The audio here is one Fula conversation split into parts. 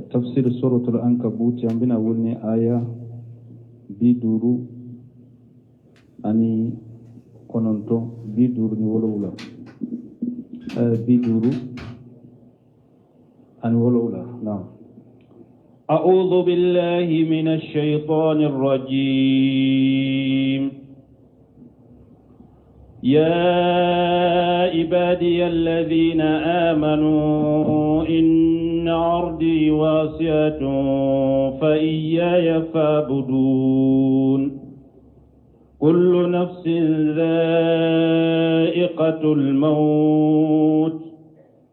تفسير سورة العنكبوت ينبنا ولني آية بيدورو أني كننتو بيدور نولولا بيدورو أني ولولا. نعم. أعوذ بالله من الشيطان الرجيم. يا عبادي الذين آمنوا إن عرضي واسعة فإياي فاعبدون. كل نفس ذائقة الموت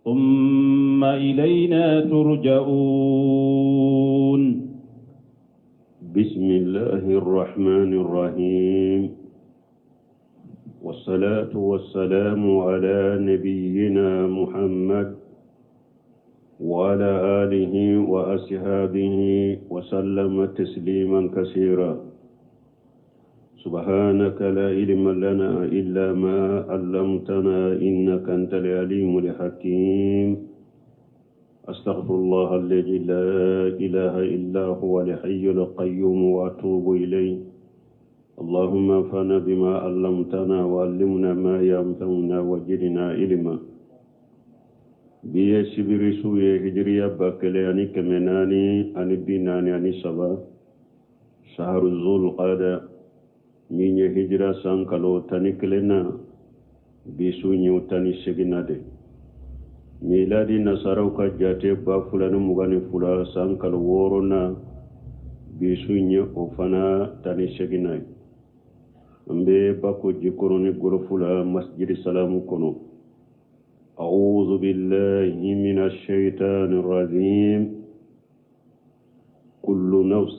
ثم إلينا ترجعون. بسم الله الرحمن الرحيم، والصلاة والسلام على نبينا محمد وعلى آله وأصحابه وسلم تسليما كثيرا. سبحانك لا علم لنا إلا ما علمتنا إنك أنت العليم الحكيم. أستغفر الله الذي لا إله إلا هو الحي القيوم وأتوب إليه. اللهم انفعنا بما علمتنا وعلمنا ما ينفعنا وزدنا علما. بيه سبري سوية هجرية باكلياني كمناني أني بيناني أني سبا شهر ذو القعدة من هجرة سانكالو تاني كلنا بيسوني تاني سجنا دي ميلادي نصاروكا جاتي بافلان مغاني فلا سانكالو ورونا بيسوني وفنا تاني سجنا مبي باكو جيكوروني غرفلا مسجد سلام كونو. أعوذ بالله من الشيطان الرجيم. كل نفس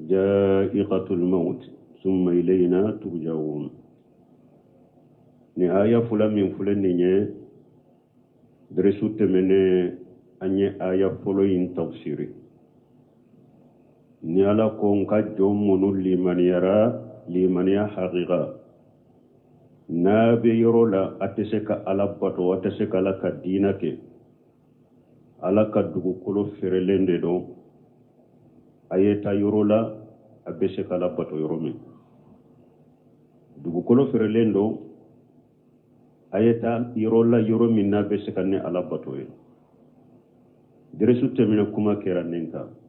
جائقة الموت ثم إلينا ترجعون. نهاية فلان من فلان نيه درسو تمنى أني آية فلوين تفسيري نيالا كونكا جوم منو لمن يرى لمن حقيقة نابي يرولا أتسك على بطو أتسك على كدينك على كدوكو كلو فرلين دو أيتا يرولا أبسك على بطو يرومي دوكو كلو فرلين دو أيتا يرولا يرومي نابسك على بطو درسو تمنى كما كيرانينكا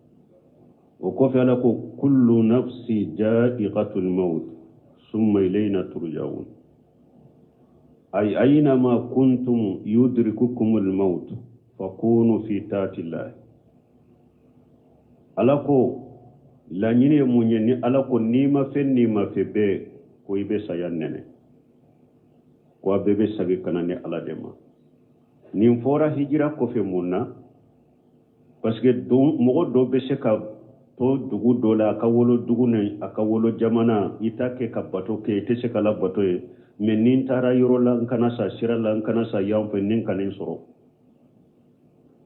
وكوفي على كل نفس جائقة الموت ثم إلينا ترجعون. أي أينما كنتم يدرككم الموت فكونوا في طاعة الله. ألاكو لا نيني مونيني ألاكو نيما في بي كوي بي سيانني كوا بي ساقي كناني على ديما نيمفورا هجرا كوفي مونا باسكي مغو دو بسكا to dugu dola akawolo dugu ne akawolo jamana itake ka bato ke tese kala bato e menin tara yoro la kana sa sira la kana sa yampe nin kanin soro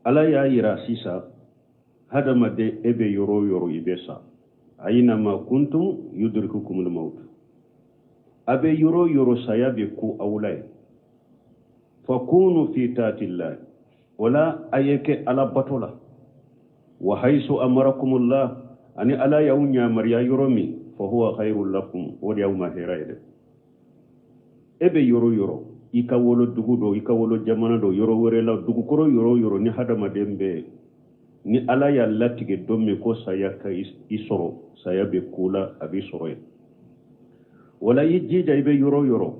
ala ya yira sisa hada made ebe yoro ibesa aina ma kuntum yudrikukum al maut abe yoro sayabe ku awlay fakunu fi tatillah wala ayeke ala batola وحيث أمركم الله أن ألا يوم مريا يرومي فهو خير لكم واليوم هيرايد إبي يرو إكاولو دغودو إكاولو جمانادو يرو ورلا دغكورو يرو ني هذا مدمبه ني ألا يالا تيجي دومي كو ساياكا يسورو سايابي كولا أبي سوروي ولا يجي جايبي يرو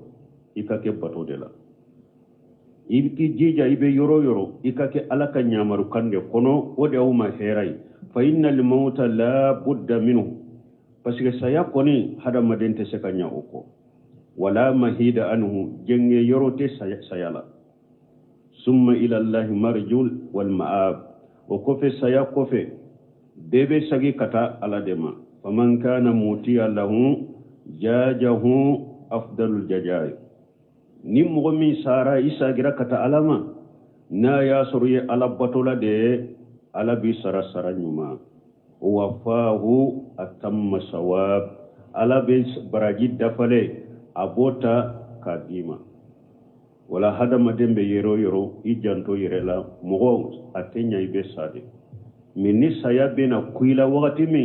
إكاكي باتو دلا ibki jija ibe yoro ikake alaka nyamaru kande kono ode awma heray fa innal mauta la budda minhu parce saya koni hada madente sekanya oko wala mahida anhu jenge yorote sayala summa ila allahi marjul wal maab o kofe saya kofe bebe sagi kata ala dema faman kana mutiya lahu jajahu afdalul jajai ni mogo min sara isa gira kata alama na ya soruye ala batola de ala bi sara nyuma wafahu atamma sawab ala bi baraji dafale abota kadima wala hada madembe yero ijanto yerela mogo atenya ibe sade min ni saya bena kuila wakati mi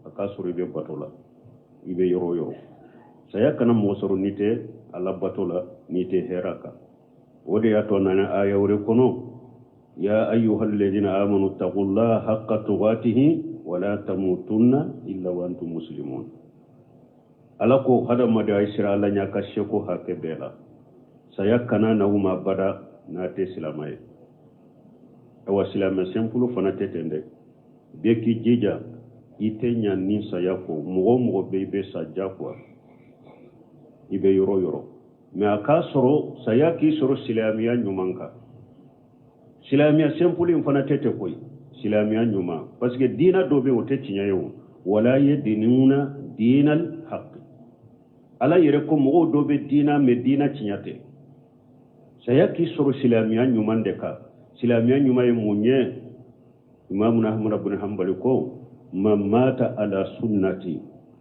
aka soro ibe batola ibe yoro yoro saya kana mo soro nite ala batola nite heraka wode ya to nana aya wore kono ya ayyuhal ladina amanu taqullaha haqqa tuqatihi wa la tamutunna illa wa antum muslimun ala ko hada mada isra ala nya ka sheko hake bela saya kana na uma bada na te silamaye awa silama sempulu fana tetende beki jija itenya ni saya ko mo be sa jakwa ibe yoro yoro me aka soro saya ki soro silamiya nyumanka silamiya sempulu fana tete koy silamiya nyuma parce que dina dobe wote tinyayo wala yadinuna dinal haqq ala yere ko mo dobe dina medina tinyate saya ki soro silamiya nyumande ka silamiya nyuma ye munye imam ahmad ibn hanbal ko man mata ala sunnati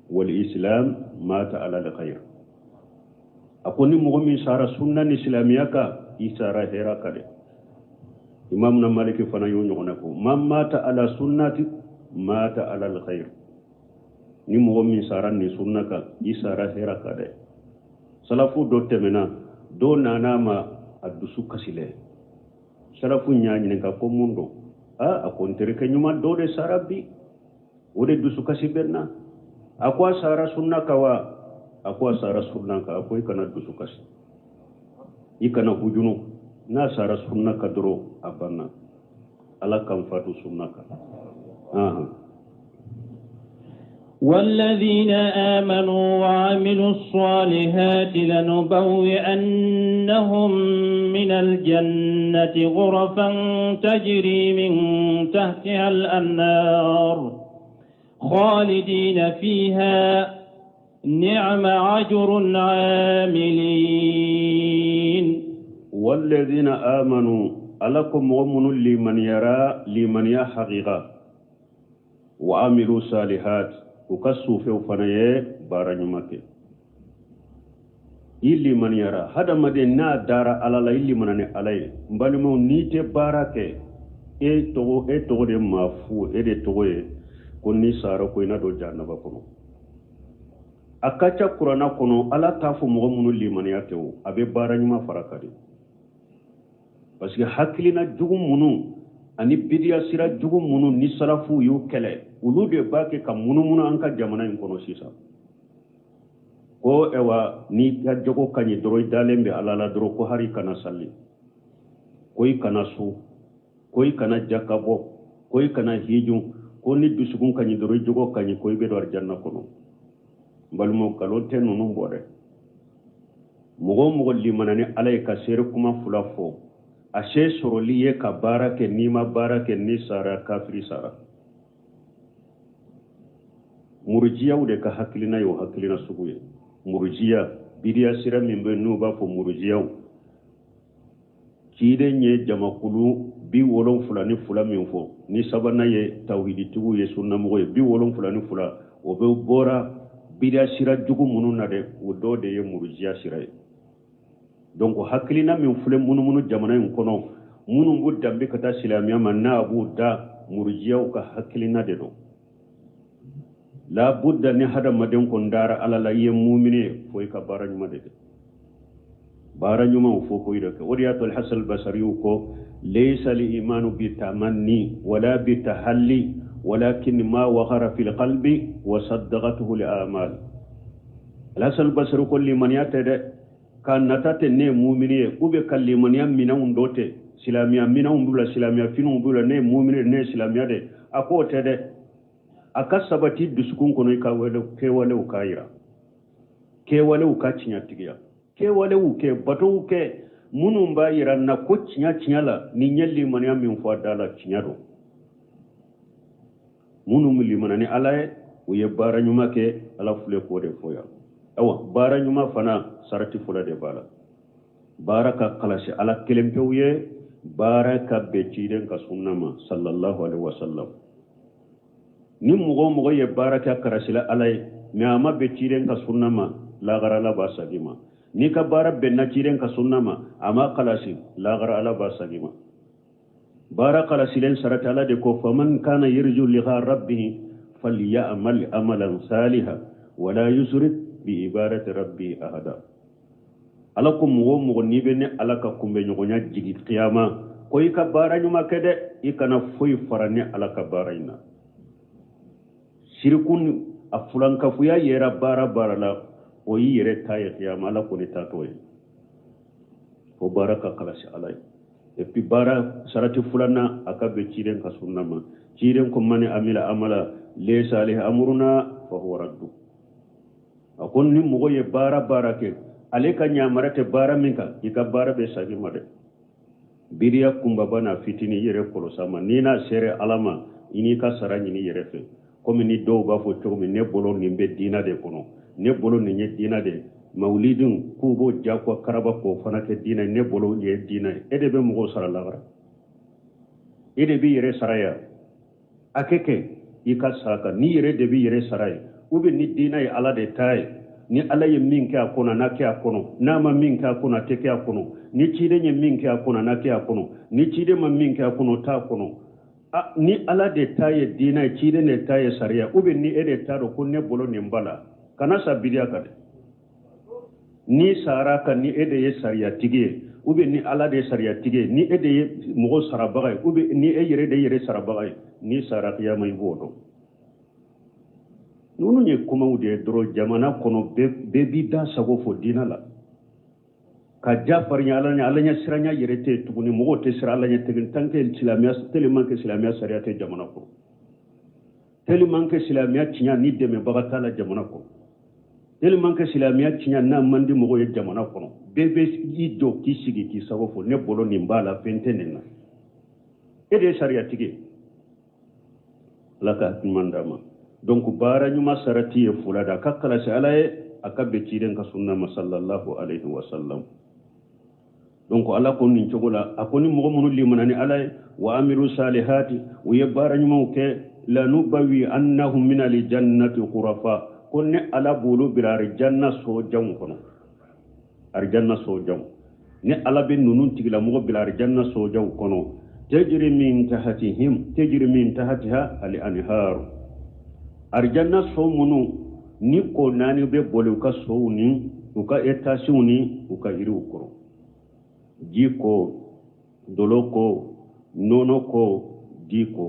wal islam mata ala al khair akoni mo min sara sunna ni silamiya ka isara hera kade imam na maliki fana yo nyona ko man mata ala sunnati mata ala al khair ni mo min sara ni sunna ka isara hera kade salafu do temena do nanama addusu kasile sarafu nyaani nga ko mundo akontere ke nyuma do de sarabi wode dusu kasibenna akwa sara sunna kawa akwa sara sunna ka akoy kana dusu kasi ikana hujunu na sara sunna ka doro abanna ala kam fatu sunna ka والذين آمنوا وعملوا الصالحات لنبوئنهم من الجنة غرفا تجري من تحتها الأنهار خالدين فيها نعم أجر العاملين والذين آمنوا ألكم ومن لمن يحقق وعملوا صالحات ukassu fe fanaye baranyumake illi man yara hada made na dara alala illi manane alay mbali mo nite barake e to de mafu e de toye konni sara ko ina do jannaba kono akacha qur'ana kono ala tafu mo munu liman yatewo abe baranyuma farakadi parce que haklina jugum munu ani bidiya sira jugu munu ni salafu yu kele ulu de bake ka munu anka jamana in kono sisa ko ewa ni ya jogo kanyi doroy dalembe alala doro ko hari kana salli koy kana su koy kana jakabo koy kana hiju ko ni dusugun kanyi doroy jogo kanyi koy be do arjanna kono balmo kalote nunu bode mugo limanani alay ka sere kuma fulafo ashe soroliye ka barake nima barake ni sara kafiri sara murjiya ude ka hakilina yo hakilina suguye murjiya bidiya sira mimbe nuba fo murjiya kide nye jamakulu bi wolon fulani fula min fo ni sabana ye tawhidi tugu ye sunna mo ye bi wolon fulani fula o be bora bidiya sira jugu mununa de o do de ye murjiya sira ye donc hakilina min fule munu jamana en kono munu budda be kata silamiya manna abu da murjiya ka hakilina de do la budda ni hada maden ko ndara ala la ye mu'mine foy ka baranyuma de baranyuma fo ko ida ko wadiyatul hasan al-basri ko laysa li imanu bi tamanni wala bi tahalli walakin ma waghara fil qalbi wa saddaqatuhu li amal al-hasan al-basri ko liman yatade kan natate ne mu'mini ube kallimani amina undote silamiya mina umbula silamiya finu umbula ne mu'mini ne silamiya de akote de akasabati dusukun kono ka wale ke wale ukaira ke wale ukachinya tigiya ke wale uke bato uke munum ba yiranna ko chinya la ni nyalli mani amin fo dala chinyado munum limanani alaye uye baranyuma ke ala fule ko de foya awa baranyuma fana sarati fula de bala baraka kalashi ala kelempewye baraka beciden ka sunnama sallallahu alaihi wasallam ni mugo ye baraka karashila alay me ama beciden ka sunnama la gara la basagima ni ka bara benna ciden ka sunnama ama kalashi la gara ala basagima bara kala silen sarata ala de ko faman kana yarju liqa rabbih falyamal amalan salihan wala yusrik bi ibadati rabbi ahada. Alakum mo ni bene alaka kumbe nyogonya jigi qiyama ko ika bara nyuma kede ikana foy farane alaka baraina shirkun afulan kafuya yera bara la o yere taye qiyama ala ko ni tatoy ko baraka kala shi alai e pi bara sarati fulana akabe ciren ka sunnama ciren ko mane amila amala le salih amruna fa huwa raddu akon ni mo ye bara ke ale ka nyamarate bara minka ika bara be sagi made biriya kumba bana fitini yere kolo sama nina sere alama ini ka sarani ni yere fe comme ni do ba fo to mi ne bolo ni be dina de kono ne bolo ni nye dina de maulidun kubo jakwa karaba ko fana ke dina ne bolo ye dina ede be mo sara lagara ede bi yere saraya akeke ika saka ni yere de bi yere saraya ube ni dina ya ala de tay ni ala ye min ke akona na ke akono na ma min ke akona te ke akono ni chide nye min ke akona na ke akono ni chide ma min ke akono ta akono ni ala de taye dina chide ne taye sariya ube ni ede taro ko ne bolo ni mbala kana sabidia kade ni saraka ni ede ye sariya tige ube ni ala de sariya tige ni ede ye mo sarabaga ube ni e yere de yere sarabaga ni saraka ya mai bodo nunu nye kuma ude dro jamana kono bebi da sago fo dina la ka jafar nya alanya siranya yerete tuguni mo te sira alanya tegin tanke islamia tellement que islamia sariya te jamana ko tellement que islamia tinya ni deme bagata la jamana ko tellement que islamia tinya na mandi mo ye jamana ko bebe yi do kisigi ki sago fo ne bolo ni mbala pentenena ede sariya tige laka mandama donc bara nyuma sarati e fulada kakala se alaye akabe ciden ka sunna sallallahu alaihi wasallam donc ala ko nin chogola akoni mo monu limanani alaye wa amiru salihati wa yabara nyuma ke la nubawi annahum min al jannati khurafa konne ala bulu birar janna so jam kono ar janna so jam ne ala be nunun tigila mo bilar janna so jam kono tajri min tahtiha al anhar arjanna so munu ni ko nani be bolu ka so ni uka etation ni uka hiru ko jiko doloko nonoko jiko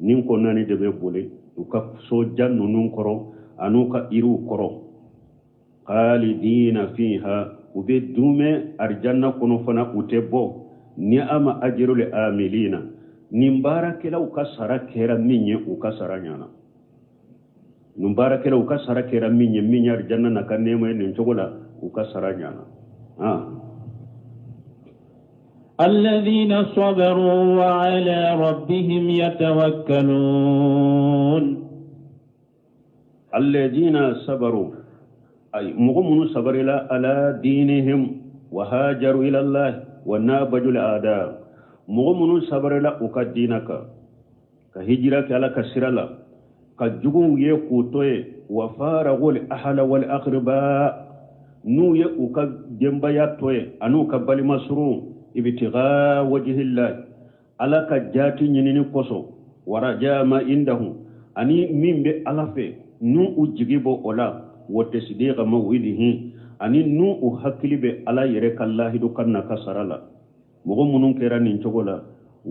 ni ko nani de be bole uka so jannu nun koro anuka hiru koro khalidina fiha ube dume arjanna kono fana utebo ni ama ajrul amilina nimbara kila uka sara kera minye uka saranyana numbara kera uka sara kera minye arjanna na kanema ni chogola uka saranyana الذين صبروا وعلى ربهم يتوكلون الذين صبروا أي مغمون صبر على دينهم وهاجروا إلى الله ونابجوا الأعداء مغمون صبر لأوكا دينك كهجرك على كسرلا كجوغو يكوتوي وفارغوا الأهل والأقرباء نو يكوكا جنبياتوي أنو كبالي مسرون ابتغاء وجه الله على كجاتي نيني قصو ورجاء ما عندهم أني من بألفه نو أجيبو أولا وتصديق موعده أني نو أحكي على يرك الله دكنا كسرلا مغمون كيرانين تقولا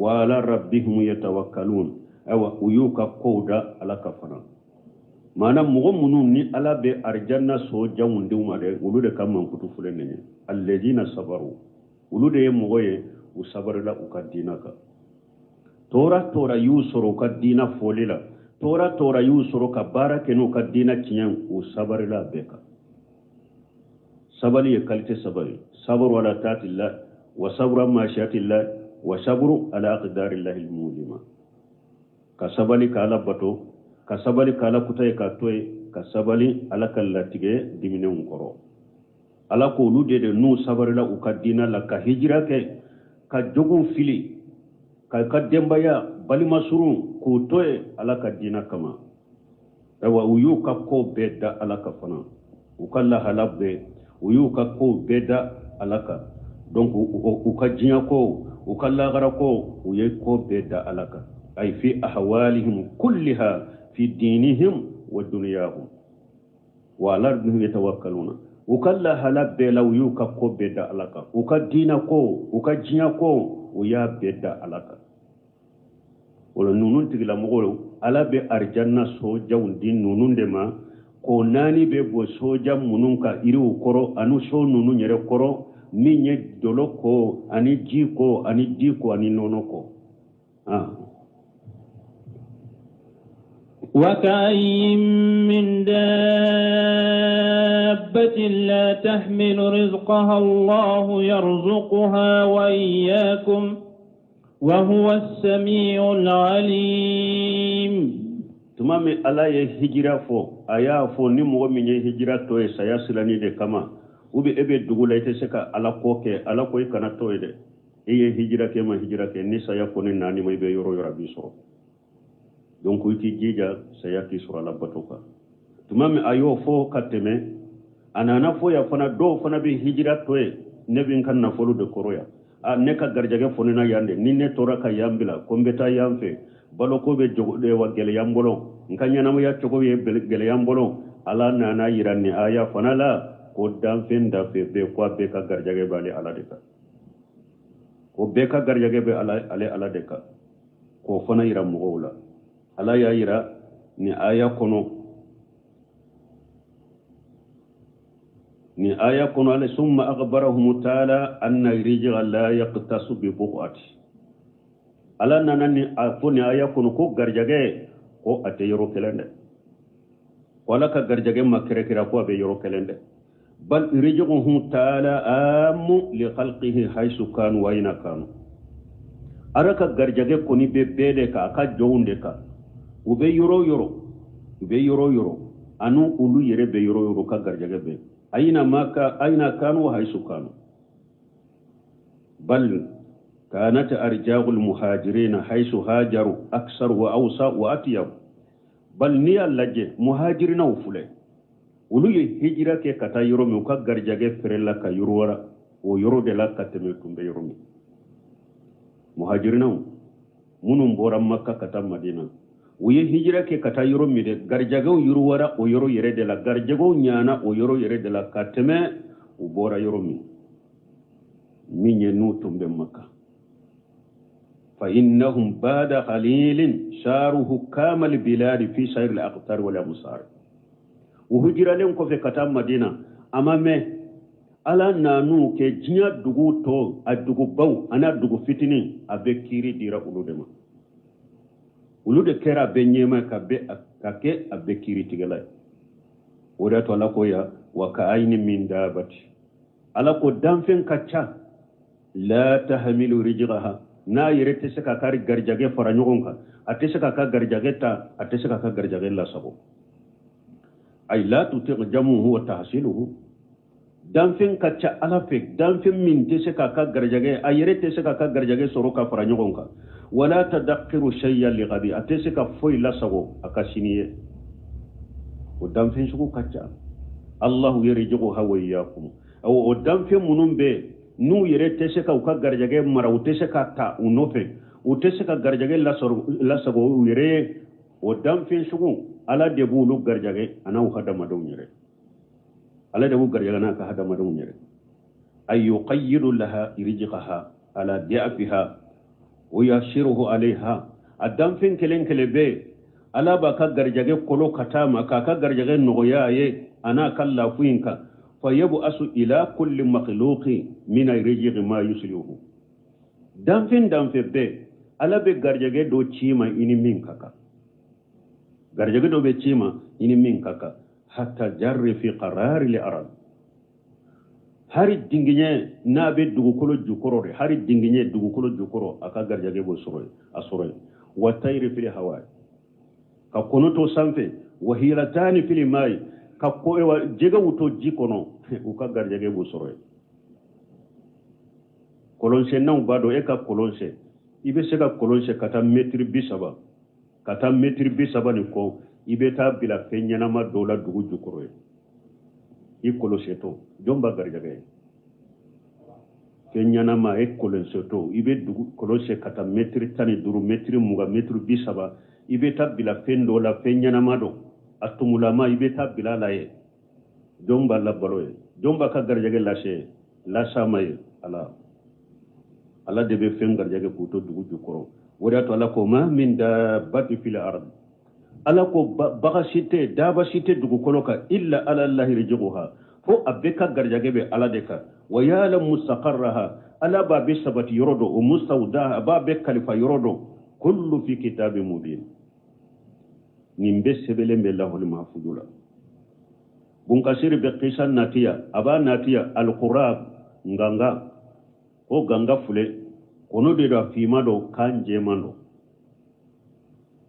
وعلى ربهم يتوكلون أو ويوكا قودا على كفنا mana mogo munun ni ala be arjanna so jawunde umade ulude kamman kutu fulenne alladina sabaru ulude mogo ye usabarla ukadinaka tora yusuru kadina folila tora yusuru ka barake no kadina kiyan usabarla beka sabali ye kalite sabali sabru ala tatillah wa sabru ma shatillah wa sabru ala aqdarillah almulima ka sabali kala bato ka sabali kala kutay ka toy ka sabali ala kala tige dimine ngoro ala ko lude de nu sabarila ukadina la ka hijra ke ka jogun fili ka dembaya bali masuru ko toy ala ka dina kama ewa uyu ka ko beda ala ka fana ukalla halabbe uyu ka ko beda ala ka donc uka jinya ko وكلا غرقو ويكو بيد ألك أي في أحوالهم كلها في دينهم ودنياهم وعلى ربهم يتوكلون وكلا هلا بلو يوكا بيد ألك وكا دينكو وكا جينكو ويا بيد ألك wala nunun tigila mogolo ala be arjanna soja undin nunun de ma ko nani be bo soja munun ka iri ukoro anu so nunun yere koro minye dolo ko ani ji ko ani di ko ani nono ko وكأي من دابة لا تحمل رزقها الله يرزقها وإياكم وهو السميع العليم تمام الله يهجرا فو ايا فو ني مو مي هجرا توي سيا سلاني دي كما وبي ابي دغولا يتسكا على كوكي على كوي كنا توي دي اي هجرا كما هجرا كي ني سيا كوني ناني مي بي يورو يورا بيسو دونك ويتي جيجا سيا كي سورا لباتوكا تمام ايو فو كاتمي انا فو يا فنا دو فنا بي هجرا توي نبي كان نفولو دي كورويا neka garjage fonina yande ninne toraka yambila kombeta yamfe baloko be jogode wa gele yambolo nkanya namu ya chogo ye gele yambolo ala nana yiranni aya fanala ko damfen da fe be kwa be ka garjage bale ala deka ko be ka garjage be ala deka ko fana yira mugula ala ya yira ni aya kono ni aya kono ala summa akhbarahum ta'ala anna rijal la yaqtasu bi buqati ala nanani afuni aya kono ko garjage ko ate yoro kelende wala ka garjage makere kira ko be yoro kelende bal rijal ta'ala amu li khalqihi haythu kanu wa ina kanu araka garjage koni be bede ka aka jounde ka ube yoro anu ulu yere be yoro ka garjage be أين كانوا وحيث كانوا بل كانت أرجاء المهاجرين حيث هاجروا أكثر وأوسع وأطيب بل نيا لجي مهاجرين وفله ولو هجرة كتا يرومي وكا غرجاجة فرلا كا يروورا ويرو دلا كتميكم بيرومي مهاجرين منهم بورا مكة كتا مدينة ويه هجرة كتا يرومي دي غرجاجة ويروورا ويرو يري دلا غرجاجة ونيانا ويرو يري دلا كتمي وبورا يرومي من ينوتم بمكة فإنهم بعد قليل شاروا حكام البلاد في سائر الأقطار والأمصار وهجر لهم في كتاب مدينة أمامه ألا نانو كجنيا دغو تو أدغو باو أنا دغو فتنين أبكيري ديرا أولودما أولود كرا بنيما كاكي أبكيري تغلاي وداتو لكويا وكأين من دابت ألا كو دامفن كتشا لا تحمل رجلها na yere te se ka kari garjage fara nyogon ka ate se ka garjage ta ate se ka garjage la sabo ay la tuti jamuhu wa tahsiluhu damfen kacha ala fek damfen min te se ka garjage ay yere te se ka garjage soro ka fara nyogon ka wala tadakkiru shay'an li ghadi ate se ka foi la sabo akashiniye o damfen shugo kacha allah yerijugo hawayakum o damfen munumbe nu yere tese ka uka garjage mara utese ka ta unofe utese ka garjage la sabo yere o damfen shugu ala debu lu garjage ana u hada madon yere ala debu garjage na ka hada madon yere ay yuqayyidu laha irjiqaha ala di'afiha wa yashiruhu alaiha adamfen kelen kelebe ala ba ka garjage kolo katama ka garjage nogoyaye ana kala fuinka فيبعث إلى كل مخلوق من الرجق ما يسلوه دامفين بي ألا بغرجة دو تشيما إني من كاكا غرجة دو بتشيما إني من كاكا حتى جر في قرار الأرض hari dinginye na be dugukolo jukoro hari dinginye dugukolo jukoro aka garjage bo asoroy wa tayri fil hawa ka konoto sanfe wa hilatani fil mai ka ko ewa jega wuto jikono u ka garjage bo soroy kolonse naw bado e ka kolonse ibe se ka kolonse kata metri bisaba ni ko ibe ta bila fenyana ma dola dugu jukoro i kolonse to jomba garjage feñanama e kolonse to ibe dugu kolonse kata metri tani duru metri muga metri bisaba ibe tabbila fendo la feñanama do atumulama ibe tabbila laye jomba la baloye jomba ka garjage lashe lasamaye ala debe fen garjage kuto dugu jukoro wada to ala ko ma min dabbati fil ard ala ko bagasite dabasite dugu koloka illa ala allahi rijquha fo abeka garjage be ala de ka wa ya'lam mustaqarraha ala ba be sabati yorodo o mustawdaha ba be kalifa yorodo kullu fi kitabin mubin nimbe sebele be lahul mahfuzula bun kasir be qisan natiya aba natiya alqurab nganga o ganga fule kono de da fima do kanje mando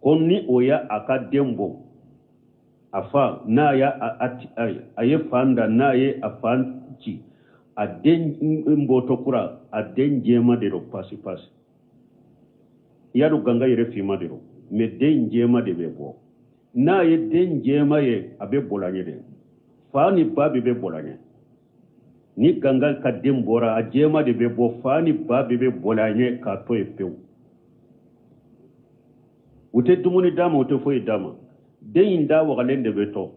konni oya akadembo afa na ya aye fanda na ye afanci aden mboto kura aden jema de ro pasi ya do ganga yere fima de ro me den jema de bebo na ye den jema ye abe bolanye de fani babi be bolanye ni ganga ka dembora a jema de bebo fani babi be bolanye ka to e pew ute dumuni dama ute foyi dama den da wagalende beto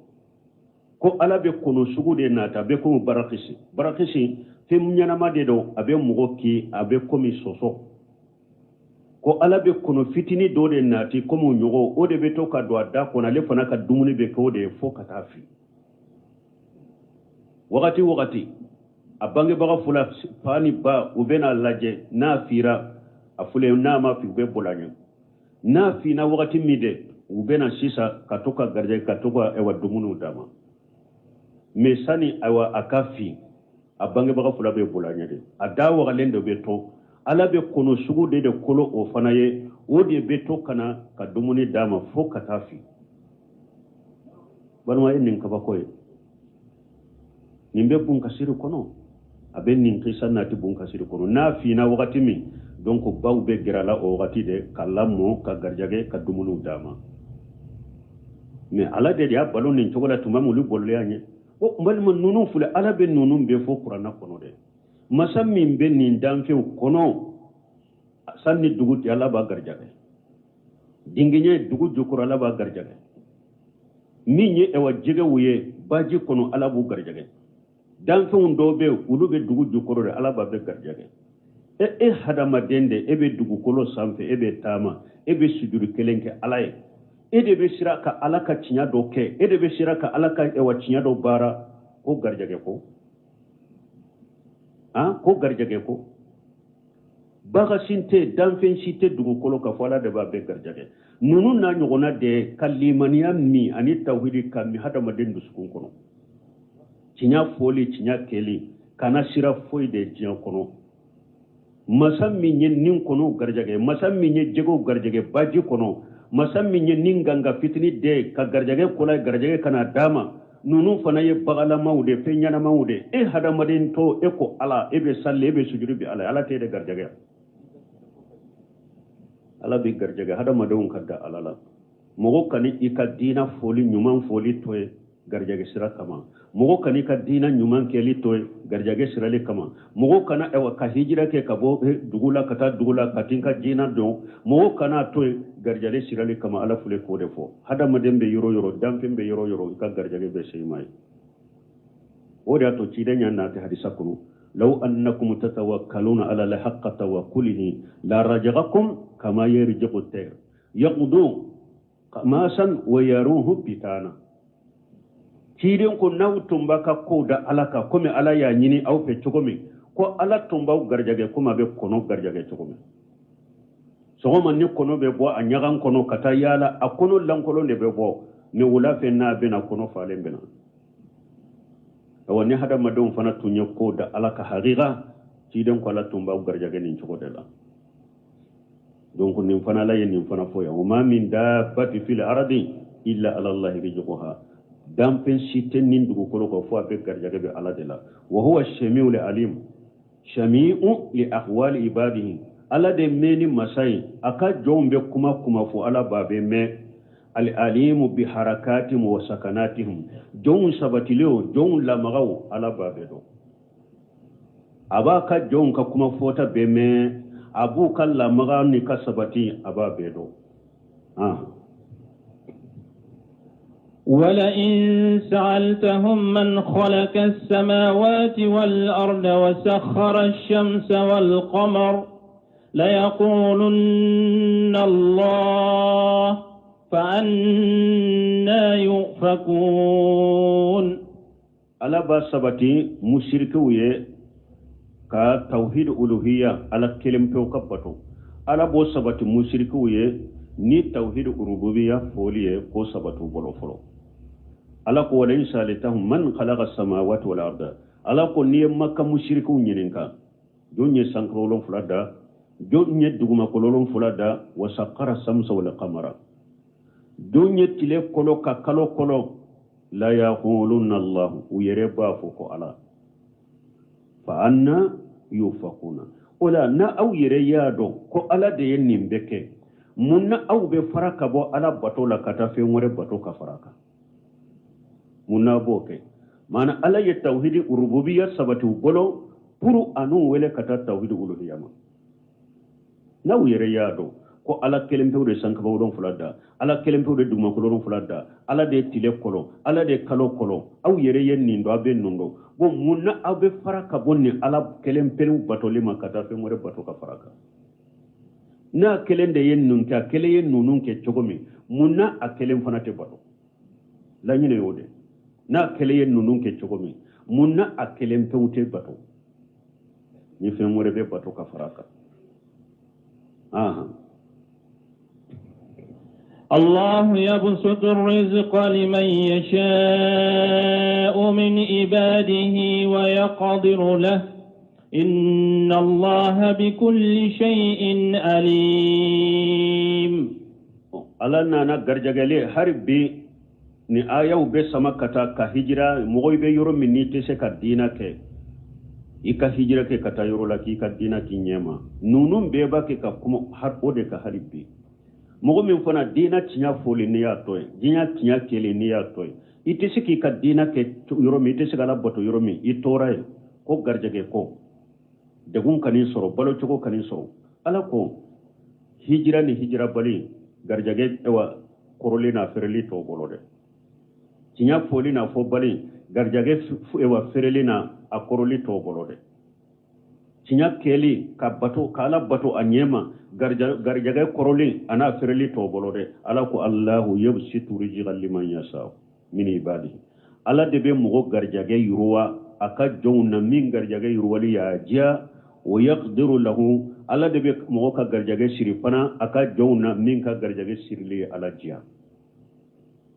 ko ala be kono sugu de nata be ko barakisi fe munyana ma de do abe mugo ki abe komi soso ko ala be kono fitini do de nati ko mu nyugo o de beto ka do ada ko na le fana ka dumuni be ko de fo kata fi wakati abange baga fula fani ba ubena laje na fira afule na ma fi be bolanya na fi na wakati mide ubena sisa katoka garje katoka ewa dumunu dama mesani awa akafi abange baga fula be bolanya de adawa galendo beto ala be kono sugu de kolo o fana ye o de beto kana ka dumuni dama fo katafi banwa enin ka bakoy nimbe bun kasiri kono aben nin kisa nati bun kasiri kono na fi na wakati mi donc baw be gerala o wakati de kalamo ka garjage ka dumunu dama mais ala de ya balon nin togola tumamu lu bolle anye o mbal man nunu fule ala be nunu be fo qur'ana kono de masami be nin danfe kono sanni dugut yalla ba garjage dinginye dugut jukura ala ba garjage minye e wajige wuye baji kono ala bu garjage danfe ndo be ulu be dugut jukuro de ala ba be garjage e hadama dende ebe dugu kolo samfe ebe tama ebe sujuru kelenke alaye ede be shiraka alaka cinya do ke ede be shiraka alaka ewa cinya do bara ko garjage ko ko garjage ko baga sinte danfen site dugu kolo ka fala de ba be garjage nunu na nyogona de kalimaniya mi ani tawhidi kam hadama dendu sukun kono cinya foli cinya keli kana shira foi de cinya kono masami nye nin kono garjage masami nye jego garjage baji kono masami nye nin ganga fitini de ka garjage kola garjage kana dama nunu fana ye bagala maude fenyana maude e hadamadin to eko ala ebe salle ebe sujudi bi ala te de garjage ala bi garjage hadamadon kadda alala mogo kani ikadina foli nyuman foli toye garjage sira kama mogo kani ka dina nyuman keli toy garjage sirale kama mogo kana ewa ka hijira ke kabo dugula kata dugula katinka jina do mogo kana toy garjage sirale kama ala fule ko defo hada madembe yoro damfembe yoro ka garjage be seymay odi ato cidenya na te hadisa kunu law annakum tatawakkaluna ala la haqqa tawakkulihi la rajaqakum kama yarjiqu at-tayr yaqdu qamasan wa yaruhu bitana kiden ko naw tumba ka ko da alaka kome ala ya nyini aw fe chogome ko ala tumba garjage kuma be kono garjage chogome so man ni kono be bo anyagan kono kata yala akono lankolo ne be bo ne wula fe na be na kono fale be na woni hada madon fana tunye ko da alaka haqiqa kiden ko ala tumba garjage ni chogode la donc nim fana la yin fana fo ya ma min dabbati fil ardi illa ala allah rizquha dampen siten nin dugu kolo ko fo be garjage be ala de la wa huwa ash-shami'u al-alim shami'u li ahwali ibadihi ala de meni masai aka jombe kuma fo ala babe me al-alim bi harakatihim wa sakanatihim jon sabatileo jon la magaw ala babe do abaka jonka kuma fota beme abu kalla magani kasabati aba bedo ولئن سألتهم من خلق السماوات والأرض وسخر الشمس والقمر ليقولن الله فأنا يؤفكون على بسبتي مشركوية كتوحيد ألوهية على كلمة كبتو على بسبتي مشركوية ni tawhid rububiyya foliye ko sabatu bolo folo ala ko wala insalitahu man khalaqa samawati wal arda ala ko ni makka mushriku nyininka donye sankrolon fulada donye duguma kololon fulada wa saqqara samsa wal qamara donye tile kolo ka kalo kolo la yaquluna allah uyereba foko ala fa anna yufakuna wala na aw yere yado ko ala de yennim beke munna aw be faraka bo ala bato la kata fe ngore bato ka faraka munna boke mana ala ye tawhid rububiyya sabatu bolo puru anu wele kata tawhid uluhiyya ma na wire yado ko ala kelempe de sanka bo don fulada ala kelempe de duma ko don fulada ala de tile kolo ala de kalo kolo aw yere yenni ndo abe nundo bo munna aw be faraka bonni ala kelempe bato lima kata fe ngore bato ka faraka na kelen de yen nun ka kelen yen nunun ke chogomi munna a kelen fana te bato la nyine yode na kelen yen nunun ke chogomi munna a kelen pewte bato ni fe more be bato ka faraka الله يبسط الرزق لمن يشاء من عباده ويقدر له إن الله بكل شيء عليم على نانا غرجغلي حربي ni ayaw be samakata ka hijra mogoy be yoro min ni tese ka dina ke ika hijra ke kata yoro la ki ka dina ki nyema nunum be ba ke ka kuma har ode ka haribbi mogo min fana dina tinya foli ni ya toy dinya tinya kele ni ya toy itese ki ka dina ke yoro mi tese kala boto yoro mi itora ko garjage ko degun kanin soro balo choko kanin soro ala ko hijra ni hijra bali garjage ewa korole na fereli to bolode tinya foli na fo bali garjage ewa fereli na akoroli to bolode tinya keli ka bato kala bato anyema garjage koroli ana fereli to bolode ala ko allah yabsitu rijlan liman yasha min ibadihi ala de be mo garjage yuruwa aka jonna min garjage yuruwali ya jia wa yaqdiru lahu ala de be mo ka garjage shirifana aka jonna min ka garjage shirli ala jia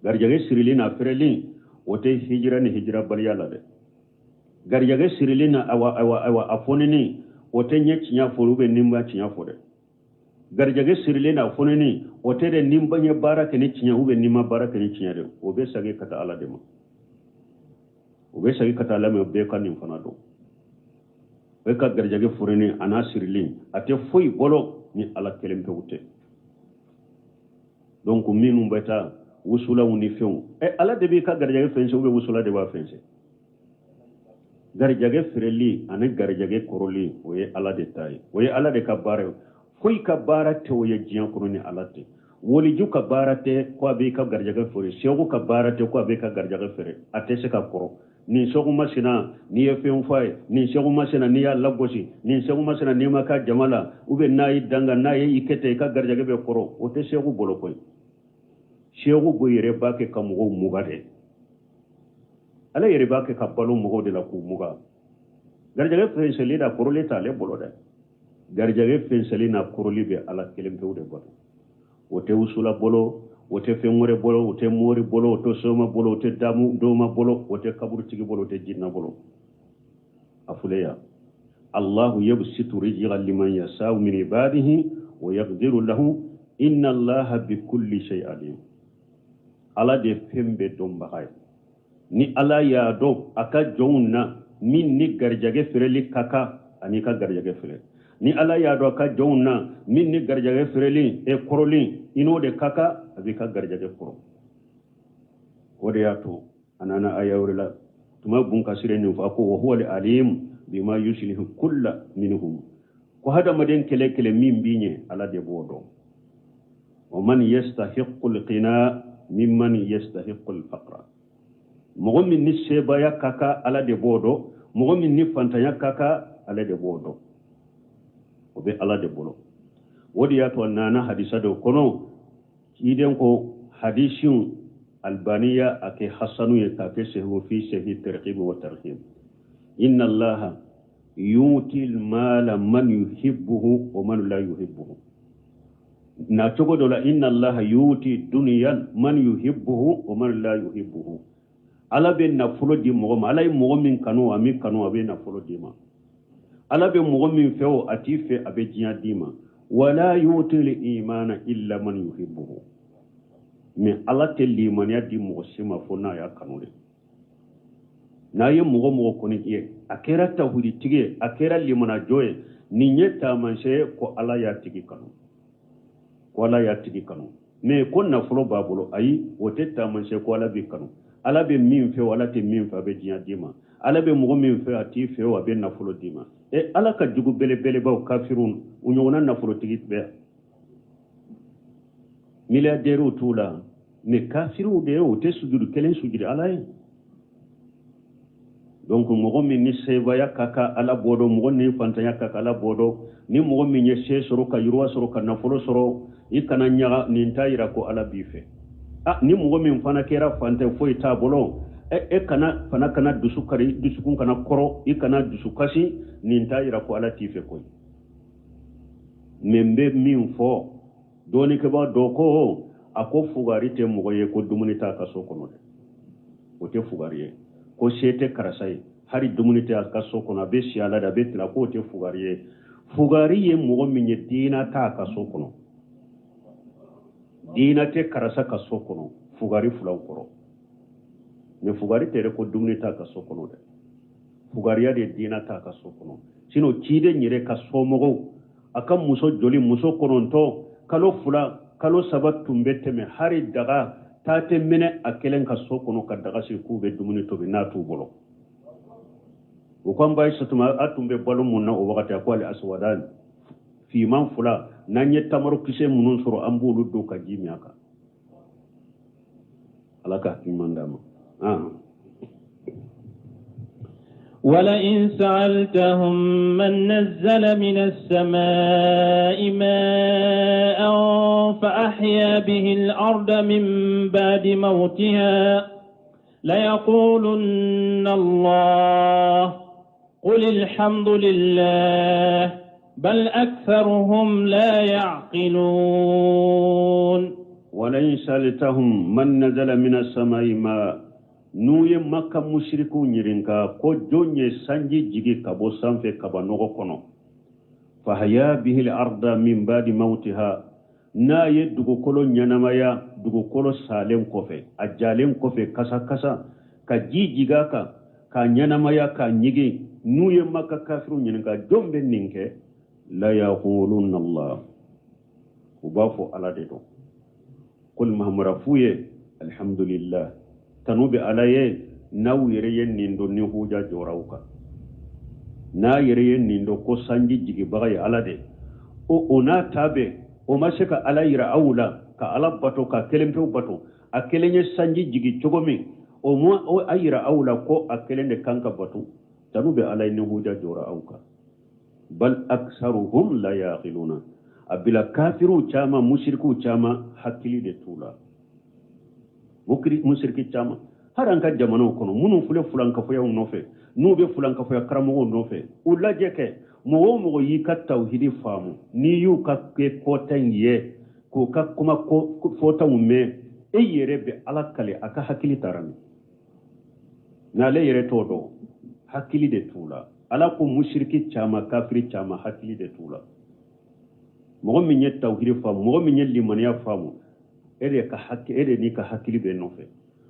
garjage shirli na fereli wote hijra ni hijra bali ala de garjage shirli na awa afonini wote nyechinya forube nimba chinya fode garjage shirli na afonini wote de nimba nya baraka ni chinya ube nimba baraka ni chinya de obe sage kata ala de ma obe sage kata ala me be kan infana do be ka garjage forini ana shirli ate foi bolo ni ala kelempe wute donc minu beta wusula woni few ala de be ka garjage fense ube wusula de ba fense garjage fireli ana garjage koroli oye ala de tay oye ala de kabare foi kabara te oye jian koroni ala te woli ju kabara te ko be ka garjage fori shego kabara te ko be ka garjage fere ate se ka koro ni sogu masina ni efem fay ni sogu masina ni ya lagosi ni sogu masina ni maka jamala ube nayi danga nayi ikete ka garjage be koro ote shego bolo koy shego boyere bake kamugo mugade ala yere bake ka balo mugo de la ku muga garjage fenseli da korole tale bolo de garjage fenseli na koroli be ala kelempe ude boto wote usula bolo wote fengore bolo wote mori bolo wote soma bolo wote damu doma bolo wote kaburu tigi bolo wote jinna bolo afuleya allah yabsitu rijlan liman yasau min ibadihi wa yaqdiru lahu inna allaha bikulli shay'in alim ala de fembe domba hay ni ala ya do aka jonna min ni garjage fireli kaka ani ka garjage fireli ni ala ya do aka jonna min ni garjage fireli e koroli ino de kaka abi ka garjage koro wode ya to anana ayawrila tuma bun kasire ni fa ko huwa al alim bima yuslihu kulla minhum ko hada maden kele kele min biñe ala de bodo wa man yastahiqu alqina mimman yastahiqu alfaqra mo min ni seba yakaka ala de bodo mo min ni fanta yakaka ala de bodo o be ala de bolo wodi ya to nana hadisa do kono iden ko hadisun albaniya ake hasanu ya take sehu fi sahih targhib wa tarhib inna allaha yuti almala man yuhibbuhu wa man la yuhibbuhu na togo dola inna allaha yuti dunyan man yuhibbuhu wa man la yuhibbuhu ala be na fulo di mo ma ala mo min kanu ami kanu abe na fulo di ma ala be mo min feo atife abe jiya di ma wala yuti al-imana illa man yuhibbuhu mais ala te limaniya di mo sima fo na ya kanu de na ye mo ko ni ye akera tawhidi tige akera limana joye ni nyeta manse ko ala ya tigi kanu ko ala ya tigi kanu mais ko na fulo babulo ayi wote ta manse ko ala bi kanu ala be min fe wala te min fa be jiya dima ala be mo min fe ati fe wa be na fulo dima e ala ka jugu bele bele ba kafirun unyona na fulo tigi be milliardaire tula ne kafiru de o te sujudu kelen sujudu ala yi donc mo min ni seba yakaka ala bodo mo ni fanta yakaka ala bodo ni mo min ye se soro ka yurwa soro ka na fulo soro ikana nya ni ntayira ko ala bife ni mo min fana kera fanta foi ta bolo e kana fana kana dusukari dusukun kana koro ikana dusukasi ni ntayira ko ala tife ko membe min fo doni ke ba doko ako fugari te mo ye ko dumuni ta kaso kono de o te fugari ko sete karasai hari dumuni te kaso kono be siala da betla ko te fugari ye mo min ye dina ta kaso kono dina te karasa kaso kono fugari fulaw koro ne fugari te ko dumuni ta kaso kono de fugari ya de dina ta kaso kono sino cide nyire kaso mogo aka muso joli muso koronto kalo fula kalo sabat tumbete me hari daga tate mene akelen kaso kono ka daga si kube dumuni to be natu bolo o kan bay satuma atumbe balo munna o wakati akwali aswadan fi man fula nanye tamaru kise munun soro ambulu do ka jimi aka alaka kimandama ولئن سألتهم من نزل من السماء ماء فأحيا به الأرض من بعد موتها ليقولن الله قل الحمد لله بل أكثرهم لا يعقلون ولئن سألتهم من نزل من السماء ماء nuye maka mushriku nyirinka ko jonye sanji jigi kabo sanfe kaba nogo kono fahaya bihi al-arda min ba'di mautiha na ye dugu kolo nyanamaya dugu kolo salen kofe ajalen kofe kasa kasa ka jijiga ka nyanamaya ka nyigi nuye maka kafiru nyirinka jombe ninke la yaqulunna Allah ubafu ala dedo kul mahmurafuye alhamdulillah tanubi alaye naw yereyen nindo ni huja jorawka na yereyen nindo ko sanji jigi bagay alade o ona tabe o mashaka alayra awla ka alabato ka kelempe bato akelenye sanji jigi chogomi o mo o ayra awla ko akelende kanka bato tanubi alay ni huja jorawka bal aktharuhum la yaqiluna abila kafiru chama mushriku chama hakili de tula musirki chama haranka jamano kono munu fule fulanka foya nofe nube fulanka foya karamo nofe ulajeke mo yi ka tawhidi famu ni yu ka ke kotangiye ko ka kuma ko fota umme e yere be alakale aka hakili tarami na le yere todo hakili de tula ala ko musirki chama kafiri chama hakili de tula mo min ye tawhidi famu mo min ye limaniya famu ere ka hakki ere ni ka hakili be nofe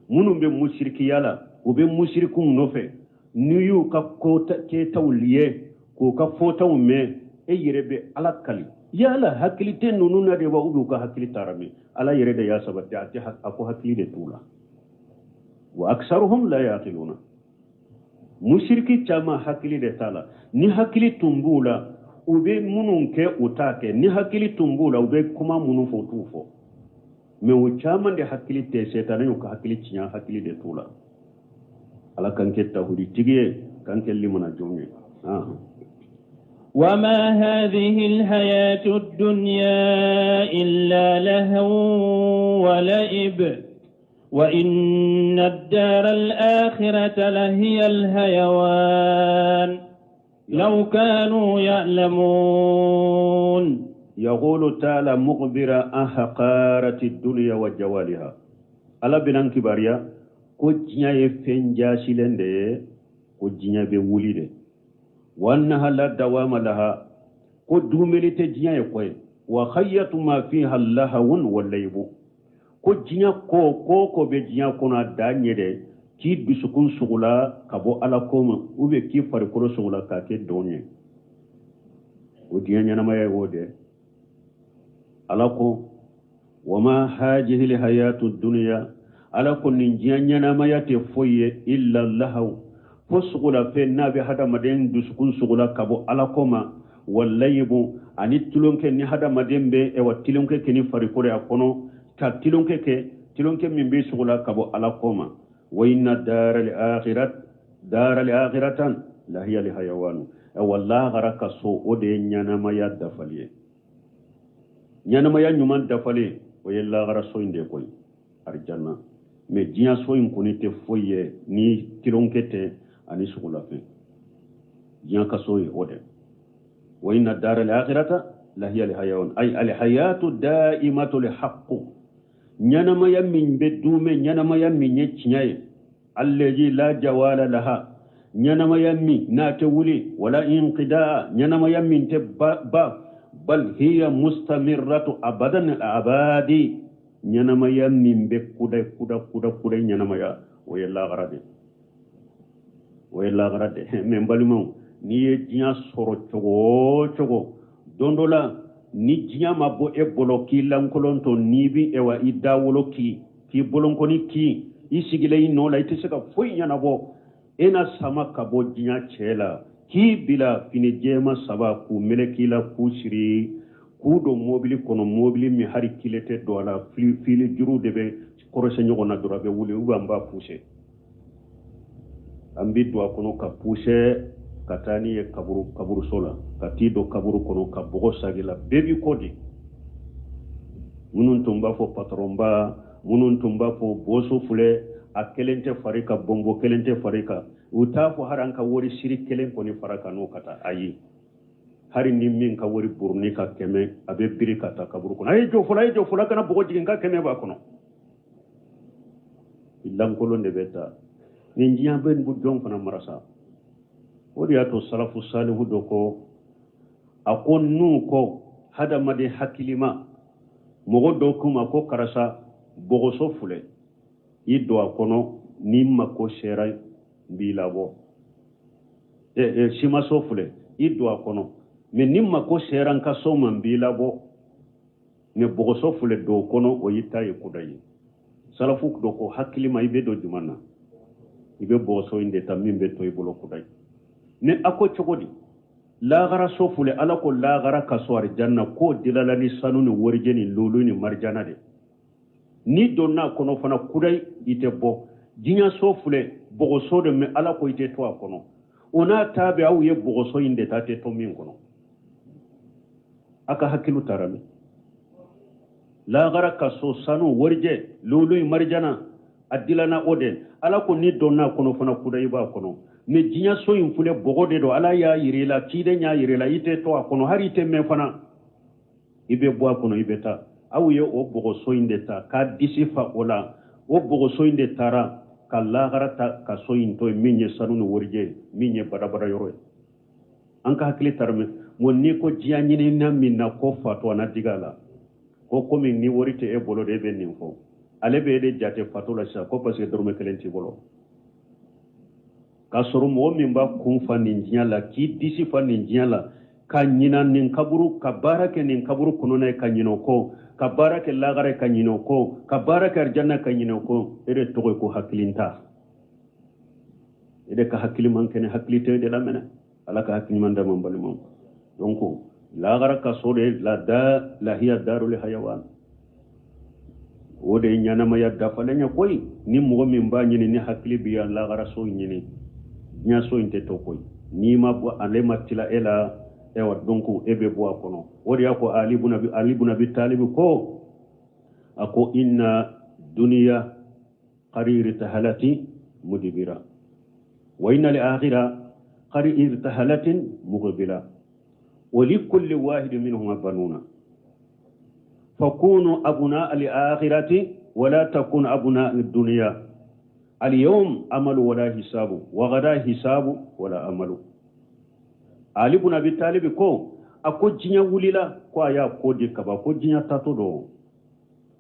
munum be mushriki yala o be mushrikun nofe niyu ka ko ke tawliye ko ka fota umme e yere be alakali yala hakili ten nunu na de wa ubu ka hakili tarami ala yere de ya sabati ati ako hakili de tula wa aktharuhum la yaqiluna musiriki chama hakili de tala ni hakili tumbula ube munun ke utake ni hakili tumbula ube kuma munun fo tufo me o chama de hakili te setana yo ka hakili cinya hakili de tula ala kanke tawhidi tigiye kanke limana jonge وما هذه الحياة الدنيا إلا لهو ولعب وإن الدار الآخرة لهي الحيوان لو كانوا يعلمون يقول تعالى مخبرا عن حقارة الدنيا وجوالها ألا بنان كباريا كجنيا يفنجاشي لنده كجنيا بوليده وأنها لا دوام لها كدوملي تجنيا يقوي وخيط ما فيها اللهو والليب كجنيا كو بجنيا كنا دانيده كي بسكون سغلا كبو على كوم وبي كي فريكولو سغلا كاكي دوني وديا نما يودي alako wama hajihi lihayatu dunya alako ninjiya nama yate foye illa lahaw fosugula fe nabi hada maden duskun sugula kabo alakoma wallaybu ani tulonke ni hada madembe e watilonke keni farikore akono ta tilonke mimbe sugula kabo alakoma wa inna daral akhiratan la hiya lihayawan wallahi garaka so ode nyanama ya dafaliye nyanama ya nyuman dafale o yella gara soinde koy arjanna me jiya soyin kunite foye ni tironkete ani sugula fe jiya ka soyi ode wa inna dar al akhirata la hiya al hayawan ay al hayatu daimatu li haqq nyanama ya min bedume nyanama ya min nyaye allazi la jawala laha nyanama ya min na te wuli wala inqida nyanama ya min te ba bal hiya mustamirratu abadan al-abadi nyanama ya min be kuda nyanama ya o yalla garade men balimo ni ye jiya soro chogo dondola ni jiya mabbo e boloki lankolonto nibi ewa idawolo ki bolonkoni ki isigile no la iteseka foi nyanabo ena sama kabo jiya chela ki bila fini jema saba ku melekila ku siri ku do mobili kono mobili mi hari kilete do ala fili juru debe korose nyogo na durabe wuli ubamba pousse ambi do kono ka pousse katani e kaburu sola katido kaburu kono ka bogo sagila bebi kodi munun tumba fo patromba munun tumba fo boso fule akelente farika bombo kelente farika utafu haranka wori shiri kelen koni faraka no kata ayi hari ni min ka wori burni ka keme abe biri kata kaburu kono ayi jo fula kana bogo jigin ka keme ba kono illam kolonde beta ninjiya ben bu jon fana marasa wodi ato salafu salihu doko akon nu ko hada made hakilima mogo dokuma ko karasa bogo so fule iddo akono nimma ko sheray bilabo shima so fule iddo akono me nimma ko sheran ka so man bilabo ne bogo so fule do kono o yitta e kudayi salafu doko hakilima ibe do jumanna ibe bogo so inde tamimbe to ibolo kudayi ne ako chogodi la gara sofule ala ko la gara kaswar janna ko dilalani sanuni warjeni luluni marjana de ni donna kono fana kudai ite bo jinya sofule bogoso de me ala ko ite to akono ona tabe awu ye bogoso inde tate to min kono aka hakilu tarami la gara kaso sanu warje lului marjana adilana oden ala ko ni donna kono fana kudai ba kono me jinya so in fule bogode do ala ya yirela kide nya yirela ite to akono hari ite me fana ibe bo akono ibeta awuye o bogo so inde ta ka disifa ola o bogo so inde tara kala garata ka so in to minye sanunu worje minye barabara yoro anka hakli tarme monni ko jiya nyini na minna ko fatwa na digala ko komi ni worite e bolo de be ninfo ale be de jate fatula sha ko parce que dorme kelenti bolo kasoro mo min ba kun fa ninjala ki disi fa ninjala ka nyina nin kaburu ka barake nin kaburu kuno na ka nyino ko ka barake lagare ka nyino ko ka barake arjanna ka nyino ko ere to ko haklinta ede ka hakkili man kene hakkilite de la mena ala ka hakkili man da man bali mon donc la gara ka sode la hiya darul hayawan wode nyana ma yadda falenya koy ni mo min ba nyini ni hakkili biya la gara so nyini nya so inte to koy ni ma bo ale matila ela ewa donc ebe bo akono wodi yako ali ibn abi talib ko ako inna dunya qarir tahalati mudbira wa inna al-akhirah qarir tahalatin muqbila wa likulli wahidin minhum banuna fakunu abuna al-akhirati wa la takunu abuna ad-dunya al-yawm amalu wa la hisabu wa ghada hisabu wa la amalu ali ibn abi talib ko ako jinya wulila ko aya ko de kaba ko jinya tato do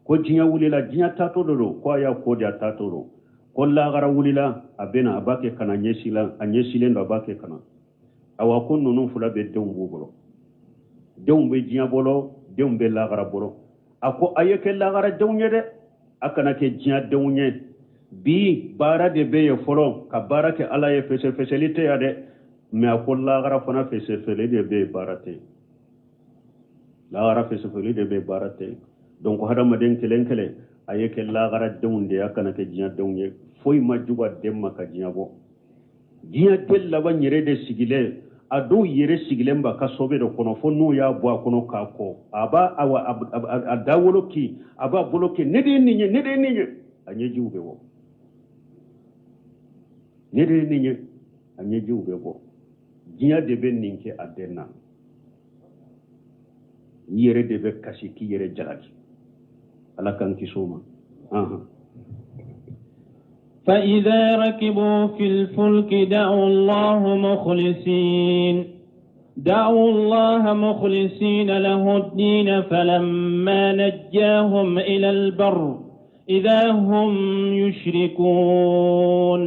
ko jinya wulila jinya tato do ko aya ko de tato do ko la gara wulila abena abake kana nyesila anyesile ndo abake kana awa ko nonu fula be dembu bolo dembe jinya bolo dembe la gara bolo ako ayeke la gara dewnye de akana ke jinya dewnye bi bara de be ye folo ka bara ke ala ye facilité ya de mais akol la gara fana facilité de be barate la gara facilité de be barate donc hada maden kelenkele ayeke la gara dewnde akana ke jinya dewnye foy majuba demma ka jinya bo jinya tel la ba nyere de sigile ado yere sigile mba ka sobe do kono fo no ya bo kono ka ko aba awa adawolo ki aba boloke nede ninye anyeji ube wo nede ninye anyeji ube wo jinya de ben ninke adenna yere de be kashi ki yere jalaki ala kan kisoma فإذا ركبوا في الفلك دعوا الله مخلصين له الدين فلما نجاهم إلى البر إذا هم يشركون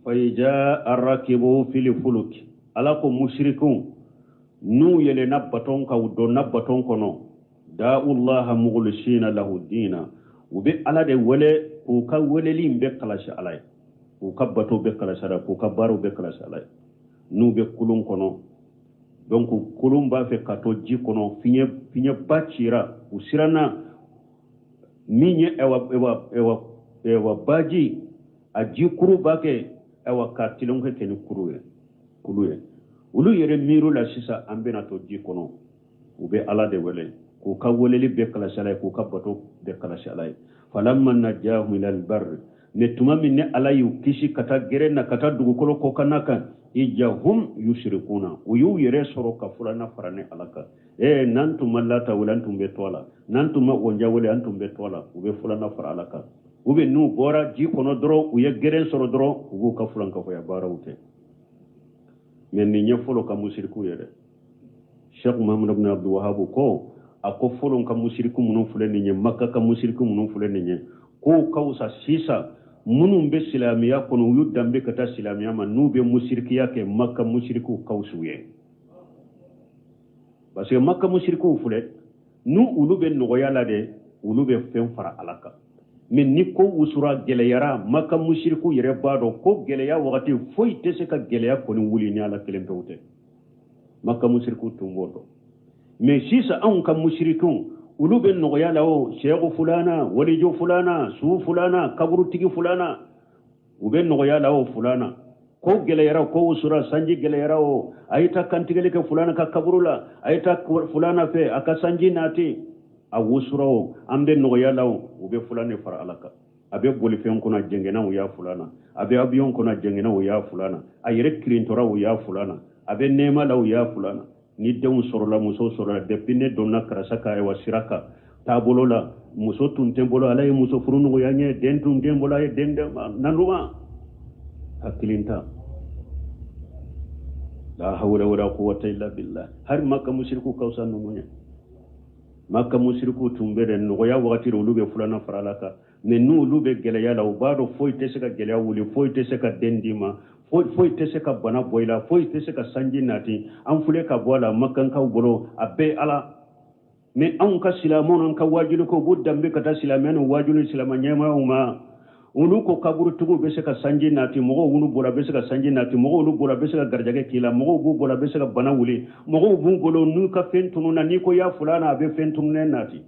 فإذا ركبوا في الفلك ألاكم مشركون نو يلي نبتون كودو نبتون كنو دعوا الله مخلصين له الدين وبي على دي ولي kuka weleli mbe kalashi alay kuka bato be kalashi alay kuka baro be kalashi alay nu be kulun kono donc kulun ba fe kato ji kono finye bachira usirana minye ewa baji aji kuru bake ewa katilon ke ken kuluye ulu yere miru la sisa ambena to ji kono ube ala de wele kuka weleli be kalashi alay kuka bato be kalashi alay falamma najahum ila albar netuma minne alayu kishi kata gerena kata dugukolo ko kanaka ijahum yushrikuna uyu yere soro ka fulana farane alaka nantum lata walantum betwala nantum wonja wala antum betwala ube fulana far alaka ube nu bora ji kono dro uye geren soro dro ugu ka fulan ka ya barawte men ni nyefolo ka mushriku yere Sheikh Muhammad ibn Abdul Wahhab ko ako folon ka mushriku munun fulani nye makka ka mushriku munun fulani nye ko kausa sisa munun be silamiya kono yu dambe kata silamiya ma nube mushrikiya ke makka mushriku kausuye parce que makka mushriku fule nu ulube nogoyala de ulube fen fara alaka men ni ko usura geleyara makka mushriku yere bado ko geleya wakati foi tese ka geleya koni wuli ni ala kelempewte makka mushriku tumbodo mais si ça an kam mushrikun ulube nogoya lawo sheikh fulana walijo fulana su fulana kaburu tigi fulana ube nogoya lawo fulana ko geleyara ko usura sanji geleyara o ayita kantigele ke fulana ka kaburula ayita fulana fe aka sanji nati a usura o ambe nogoya lawo ube fulana fara alaka abe boli fen kuna jengena o ya fulana abe abiyon kuna jengena o ya fulana ayire kirintora o ya fulana abe nema lawo ya fulana ni denw sorola muso sorola depuis ne donna karasaka ewa siraka tabolo la muso tunten bolo ala ye muso furunugo yanye den tunten bolo ay den nanuma hakilinta la hawla wala quwwata illa billah har makka mushriku kausa numunya makka mushriku tumbere no ya wakati lube fulana faralaka ne nu lube geleya la ubado foi teseka geleya wuli foi teseka dendima foi teseka bana boila foi teseka sanji nati an fule ka bola makkan ka bolo abbe ala me an ka silamon an ka wajilu ko buddambe ka ta silamenu wajilu silamanya ma uma ulu ko kaburu tugu be se ka sanji nati mogo ulu bola be se ka sanji nati mogo ulu bola be se ka garjage kila mogo bu bola be se ka bana wuli mogo bu golo nu ka fentunu na ni ko ya fulana be fentunu nati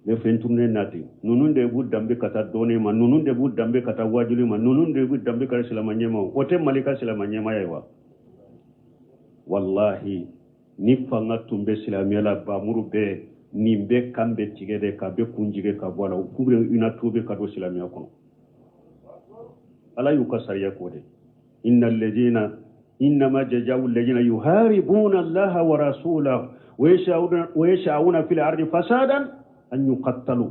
be fentunu nati nunun de bu dambe kata doni ma nunun de bu dambe kata wajuli ma nunun de bu dambe kata silama nyema wote malika silama nyema yawa wallahi ni fanga tumbe silamiya la ba muru be ni be kambe tigede ka be kunjige ka bola kubre ina tobe ka do silamiya kono ala yukasariya kode innal ladina inma jazaa'u alladhina yuharibuna allaha wa rasulahu wa yasha'una fil ardi fasadan an yuqattalu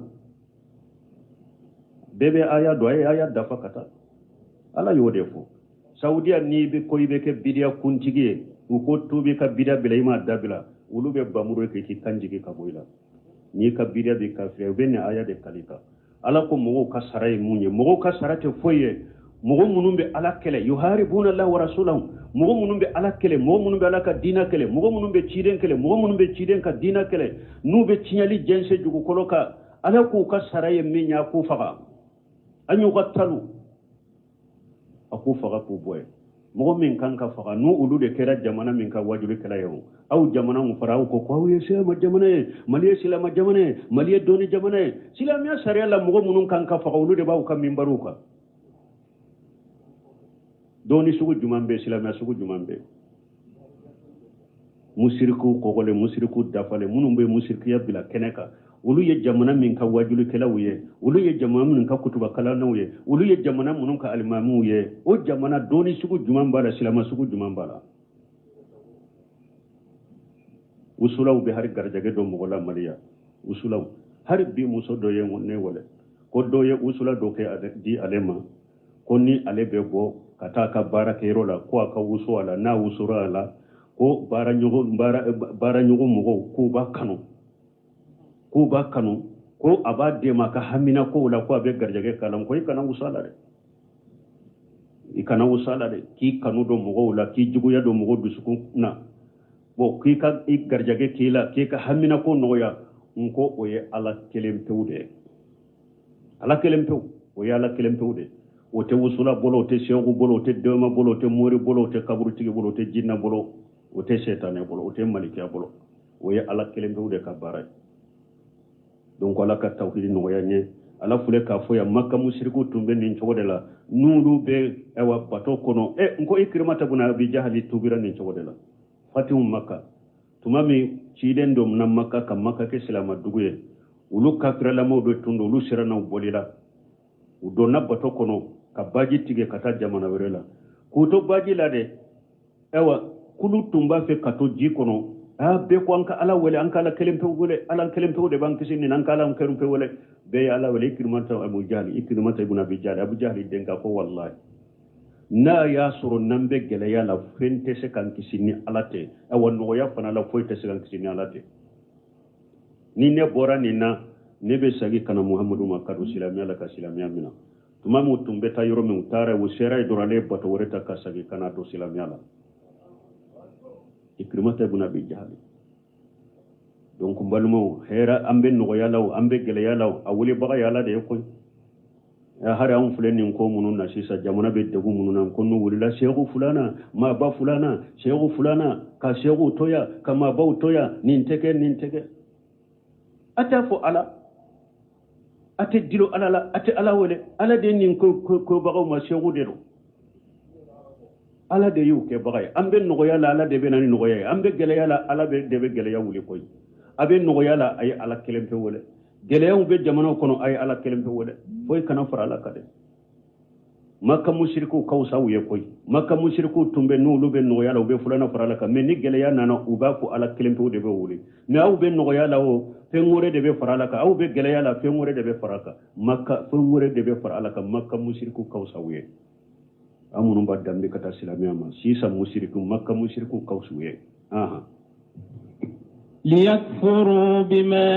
bebe aya do aya dafa kata ala yode fo saudiya ni be koybe ke bidiya kunjige ko tobe ka bidiya bilayma dabila ulube bamuro ke ki kanjige ka boyla ni ka bidiya be ka fe be ne aya de kalita ala ko mo ka saray munye mo ka sarate foye mo munumbe ala kele yuharibuna allah wa rasulahu mo munumbe ala kele mo munumbe ala ka dina kele mo munumbe ciden kele mo munumbe ciden ka dina kele nube cinyali jense jugu koloka ala ko ka saray minya ko faga anyu qatalu aku faga ko boy mo min kan ka faga nu ulude kera jamana min ka wajuri kala yawo aw jamana mu farao ko ko yese ma jamana maliye silama jamana maliye doni jamana silamiya sariya la mo munun kan ka faga ulude baw kam min baruka doni sugu jumambe silamiya sugu jumambe musiriku ko gole musiriku dafale munun be musirikiya bila keneka ulu ye jamana min ka wajulu kala wuye ulu ye jamana min ka kutuba kala na wuye ulu ye jamana mun ka alimamu wuye o jamana doni sugu juman bala silama sugu juman bala usulaw be har garjage do mogola mariya usulaw har bi muso do ye ne wala ko do ye usula do ke di alema ko ni ale be go kata ka baraka rola ko aka wuso ala na usura ala ko bara nyugo mogo ko ba kanu ko ba kanu ko aba de maka hamina ko la ko be garjage kalam ko ikana usala de ki kanu do mogo la ki jugu ya do mogo dusuku na bo ki ka garjage kila ki ka hamina ko noya nko oye ala kelempewde ala kelempew oye ala kelempewde o te wusula bolo te shegu bolo te dema bolo te mori bolo te kaburu tigi bolo te jinna bolo o te shetane bolo o te malikiya bolo oye ala kelempewde ka baray donc ala ka tawhid no yanye ala fule ka foya makka mushriku tumbe nin chogode la nulu be ewa bato kono nko ikrimata buna bi jahali tubira nin chogode la fatim makka tumami ciden dom na makka ka makka ke silama duguye ulu kafira la mawdo tundo ulu sirana bolila udo na bato kono ka baji tige kata jamana werela kuto baji la de ewa kulu tumba fe kato ji kono be ko anka ala wala anka ala kelempe wala ala kelempe de banki sin nan kala on kelempe wala be ala wala ikrimata abu jahli ikrimata ibn abi jahli abu jahli denga ko wallahi na ya suru nambe gele ya la fente se kan kisini alate e wonno ya fana la foite se kan kisini alate ni ne bora ni na ne be sagi kana muhammadu makadu silamiya la ka silamiya mina tuma mu tumbe ta yoro mi utare wo sera dorale bato woreta ka sagi kana do silamiya la ikrimata ibn abi jahli donc balmo hera ambe no yalaw ambe gele yalaw awuli baga yala de ko ya har an fulani ko munun na sisa jamana be degu munun ko no wulila shehu fulana ma ba fulana shehu fulana ka shehu toya kama ba toya nin teke ata fo ala ate dilo ala ate ala wole ala de nin ko baga ma shehu de do ala de yu ke bagay ambe no yala ala de be nani no yala ambe gele yala ala be de be gele ya wuli koy abe no yala ay ala kelempe wole gele ya be jamana kono ay ala kelempe wole foy kana fara ala kade makka mushriku kausa wuye koy makka mushriku tumbe no lube no yala be fulana fara ala ka men ni gele ya nana uba ko ala kelempe de be wuli me aw be no yala o fengore de be fara ala ka aw be gele yala fengore de be fara ka makka fengore de be fara ala ka makka mushriku kausa wuye amunu badambe kata silamiya ma sisa mushriku makka mushriku kausuye ليكفروا بما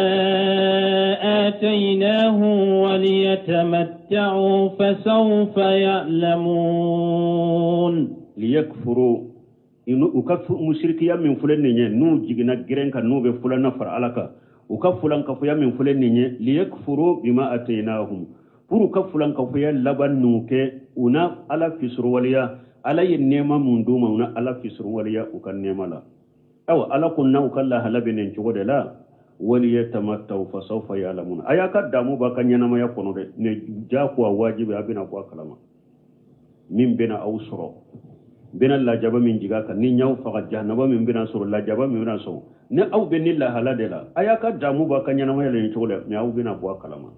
آتيناهم وليتمتعوا فسوف يعلمون ليكفروا إنه أكفر مشركيا من فلان نو جينا جرينكا نو بفلان نفر علىك ukafulan kafuya min fulen ninye liyakfuru bima atainahum puru kafulan kafuya laban nuke una ala fisru waliya ala yinema munduma una ala fisru waliya ukan nemala aw ala kunna ukalla halabinen chugode la waliyatamattaw fa sawfa ya'lamun ayaka damu ba kanyana ma yakono de ne jako wajibi abina ko kalama min bina awsuro bina la jaba min jiga kan ni nyaw fa jahannaba min bina suru la jaba min bina so ne aw benilla haladela ayaka damu ba kanyana ma yalen chugode ne aw bina ko kalama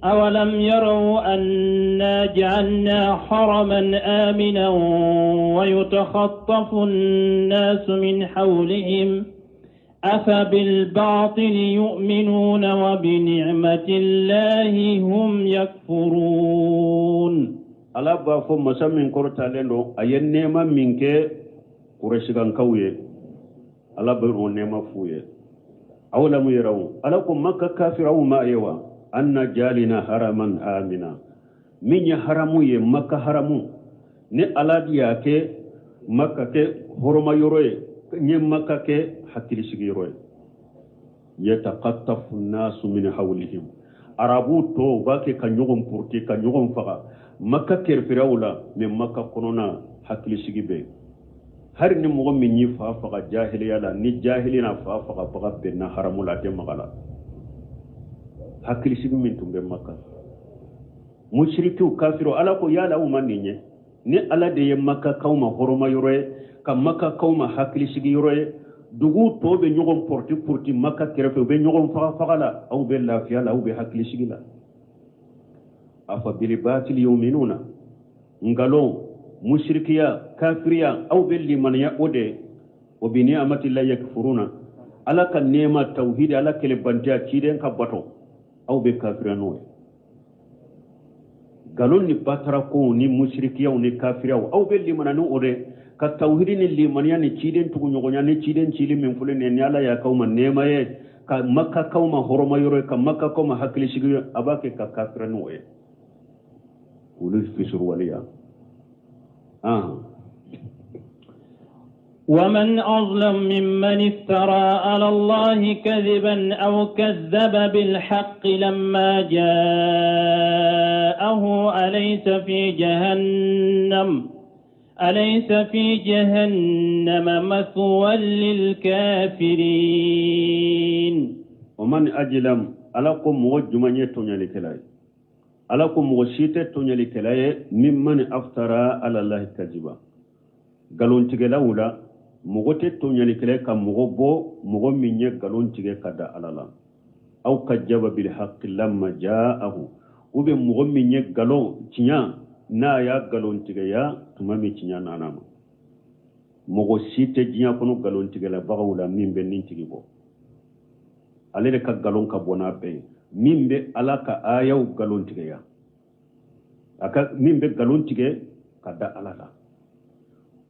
أولم يروا أنا جعلنا حرما آمنا ويتخطف الناس من حولهم أفبالباطل يؤمنون وبنعمة الله هم يكفرون ألا بافو مسامين كورتا لندو أين نيما منك قرشغان كويه ألا بيرو نيما فويه أولم يروا ألكم مكة كافر ما أيوا أن جالنا حرما آمنا من يحرمو مكة حرمو ني ألا دياك مكة كي حرما يروي ني مكة كي حتى لسيغي يروي يتقطف الناس من حولهم عربو تو باكي كنيوغم بورتي كنيوغم فقا مكة كيرفراولا من مكة كونونا حتى لسيغي بي har ni mogo min yi fa faga jahiliya la ni jahilina fa faga faga benna haramula te magala hakili sibi min tumbe makka mushriku kafiru ala ko yala umaninye ni ala de ye makka kauma horoma yoroe ka makka kauma hakili sigi yoroe dugu to be nyogon porti makka kerefe be nyogon faga faga la au be lafiya la au be hakili sigi la afa bil batil yu'minuna ngalo mushrikiya kafiriya aw belli man ya ode wa bi ni'mati la yakfuruna ala kan nema tauhid ala kele bantia ciden ka bato aw be kafira no galon ni batara ko ni mushrikiya ni kafiriya aw belli man no ode ka tauhid ni liman ya ni ciden tugu nyogonya ni ciden cili min fule ne ni ala ya kauma nema ye ka makka kauma horoma yoro ka makka kauma hakili shigi abake ka kafira no e ulul fisur waliya ومن أظلم ممن افترى على الله كذبا أو كذب بالحق لما جاءه أليس في جهنم مثوى للكافرين ومن أجلم ألكم موجمن يتوني لكلاي ألكم وشيتة توني لكلاي ممن افترى على الله كذبا galon tige lawula mogo te to nyali kele kam mogo minye galon tige kada alala aw kajaba bil haqq lamma jaahu ube mogo minye galon tinya na ya galon tige ya tumami tinya nanama mogo site jinya kono galon tige la bagawula mimbe nin tigi bo alele ka galon ka bona be mimbe alaka ayaw galon tige ya aka mimbe galon tige kada alala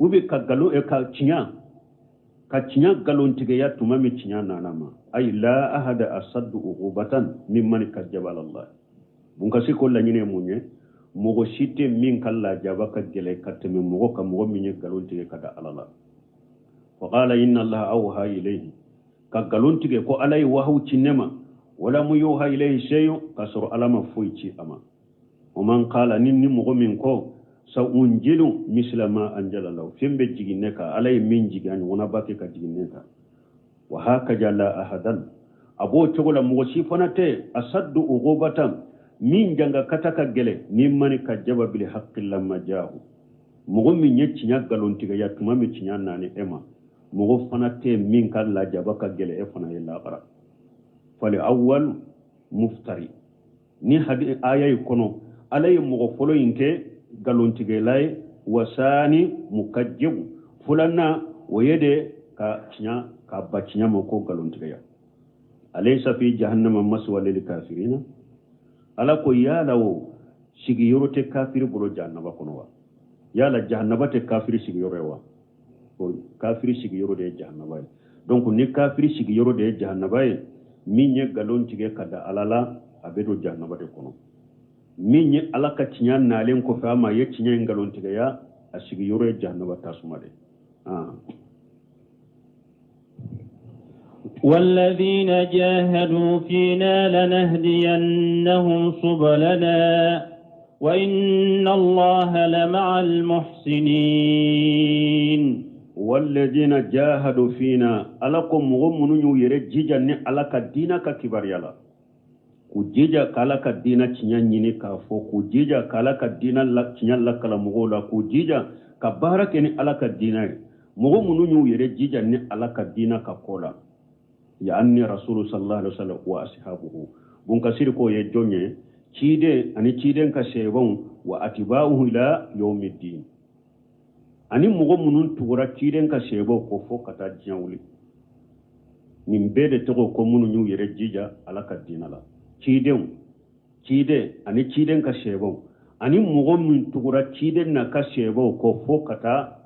ube ka galo ka cinya galon tige ya tumami cinya nanama ay la ahada asaddu uqubatan mimman kajjaba Allah bunka siko la nyine munye mogo site min kala jaba ka gele kateme mogo ka mogo minye galon tige kada alala wa qala inna Allah awha ilayhi ka galon tige ko alai wahu cinema wala mu yuha ilayhi shay'un kasru alama fuici ama o man qala ninni mogo min ko sa unjilu mislama anjalallahu fembe jigineka alay min jigani wona bake ka jigineka wa haka jalla ahadan abo chogola mo sifanate asaddu ughubatan min janga kataka gele mimman kajaba bil haqqi lamma jaahu mo min nyecci nyagalon tiga yatuma mi cinya nani ema mo fanate min kala jabaka gele e fana yalla qara fali awwal muftari ni hadi ayay kono alay mo folo yinke galon tigelay wasani mukajjib fulanna wayede ka cinya ka bacinya mako galon tigaya alaysa fi jahannama maswa lil kafirina ala ko yalawo sigi yorote kafir bolo jahannaba kono wa yala jahannaba te kafir sigi yorewa ko kafir sigi yorode jahannaba donc ni kafir sigi yorode jahannaba minye galon tige kada alala abedo jahannaba te kono minye alaka cinya nalen ko fama ye cinya ngalon tigaya asigi yoro jahannaba tasumade والذين جاهدوا فينا لنهدينهم سبلنا وإن الله لمع المحسنين والذين جاهدوا فينا ألكم غمون يرججني ألك دينك كبر يلا kujija kalaka dina cinyanyini kafo kujija kalaka dina la cinyalla kala mugola kujija kabarake ni alaka dina mugo mununyu yere jija ni alaka dina kakola ya anni rasul sallallahu alaihi wasallam wa ashabuhu bun kasir ko ye jonye cide ani ciden ka shebon wa atibauhu ila yawmiddin ani mugo munun tugura ciden ka shebo ko fo kata jawli nimbede to ko mununyu yere jija alaka dina la cide ani ciden ka shebon ani mugo min tugura ciden na ka shebo ko fo kata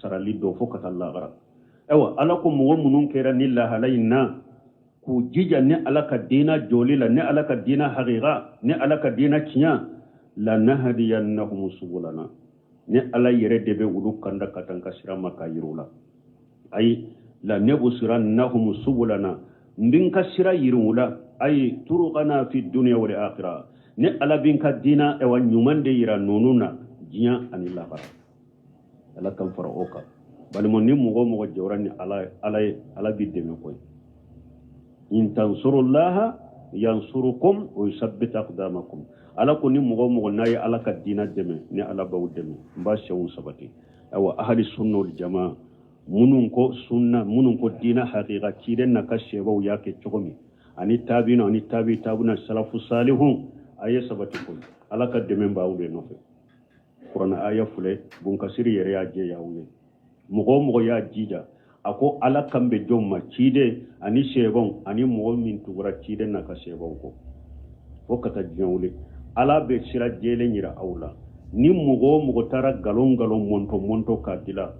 saralido fo kata lagara ewa ala ko mugo munun kera ni la halayna ku jija ne alaka dina jolila ne alaka dina haqiqa ne alaka dina kinya la nahdiyannahum subulana ne ala yere debe wulu kanda katanka sirama ka yirula ay la nebusirannahum subulana mbinka sira yirula ay turuqana fi dunya wal akhirah ne ala binka dina e wan nyumande yira nonuna jinya anilla bara ala kan fara oka bal mon ni mugo jawrani ala bidde me koy in tansurullaha yansurukum wa yuthabbit aqdamakum ala ko ni mugo nayi ala ka dina deme ne ala bawu deme mba shawun sabati awa ahli sunna wal jamaa munun ko sunna munun ko dina haqiqa kiden na kashe bawu yake chogomi ani tabuna salafu salihun aye sabati ko ala ka deme bawu be no fe qur'ana aya fule bun kasiri yere ya je ya wuye mugo ya jija ako ala kambe jomma cide ani shebon ani mugo min tugura cide na ka shebon ko fokata jawle ala be sira jele nyira awla ni mugo tara galon monto kadila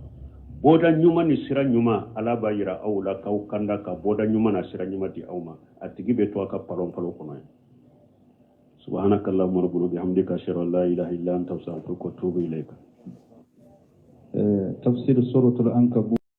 boda nyuma ni sira nyuma ala bayira awla kaw kanda ka boda nyuma na sira nyuma di awma atigi be to aka palon kono subhanakallahumma rabbuna bihamdika ashhadu an la ilaha illa anta astaghfiruka wa atubu ilayka تفسير سورة العنكبوت